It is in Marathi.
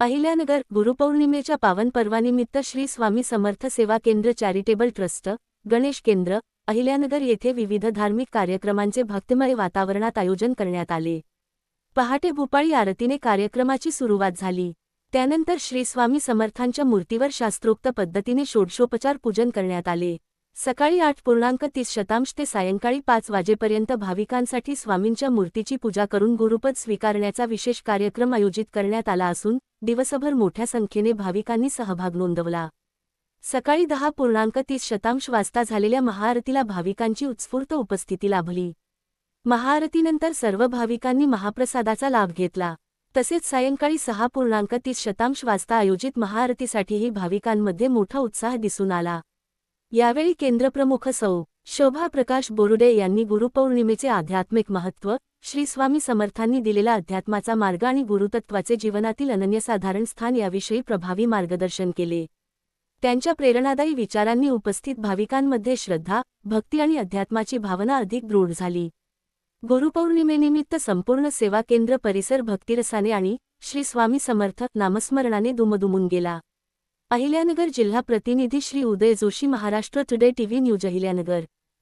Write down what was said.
अहिल्यानगर गुरुपौर्णिमेच्या पावन पर्वानिमित्त श्री स्वामी समर्थ सेवा केंद्र चॅरिटेबल ट्रस्ट, गणेश केंद्र, अहिल्यानगर येथे विविध धार्मिक कार्यक्रमांचे भक्तिमय वातावरणात आयोजन करण्यात आले. पहाटे भूपाळी आरतीने कार्यक्रमाची सुरुवात झाली. त्यानंतर श्री स्वामी समर्थांच्या मूर्तीवर शास्त्रोक्त पद्धतीने षोडशोपचार पूजन करण्यात आले. सकाळी 8:30 ते सायंकाळी 5 वाजेपर्यंत भाविकांसाठी स्वामींच्या मूर्तीची पूजा करून गुरुपद स्वीकारण्याचा विशेष कार्यक्रम आयोजित करण्यात आला असून दिवसभर मोठ्या संख्येने भाविकांनी सहभाग नोंदवला. सकाळी 10:30 वाजता झालेल्या महाआरतीला भाविकांची उत्स्फूर्त उपस्थिती लाभली. महाआरतीनंतर सर्व भाविकांनी महाप्रसादाचा लाभ घेतला. तसेच सायंकाळी 6:30 वाजता आयोजित महाआरतीसाठीही भाविकांमध्ये मोठा उत्साह दिसून आला. यावेळी केंद्रप्रमुख सौ. शोभा प्रकाश बोरुडे यांनी गुरुपौर्णिमेचे आध्यात्मिक महत्त्व, श्री स्वामी समर्थांनी दिलेला अध्यात्माचा मार्ग आणि गुरुतत्वाचे जीवनातील अनन्यसाधारण स्थान याविषयी प्रभावी मार्गदर्शन केले. त्यांच्या प्रेरणादायी विचारांनी उपस्थित भाविकांमध्ये श्रद्धा, भक्ती आणि अध्यात्माची भावना अधिक दृढ झाली. गुरुपौर्णिमेनिमित्त संपूर्ण सेवा केंद्र परिसर भक्तिरसाने आणि श्री स्वामी समर्थ नामस्मरणाने दुमदुमून गेला. अहिल्यानगर जिल्हा प्रतिनिधी Shri Uday Joshi, Maharashtra today TV news, Ahilyanagar.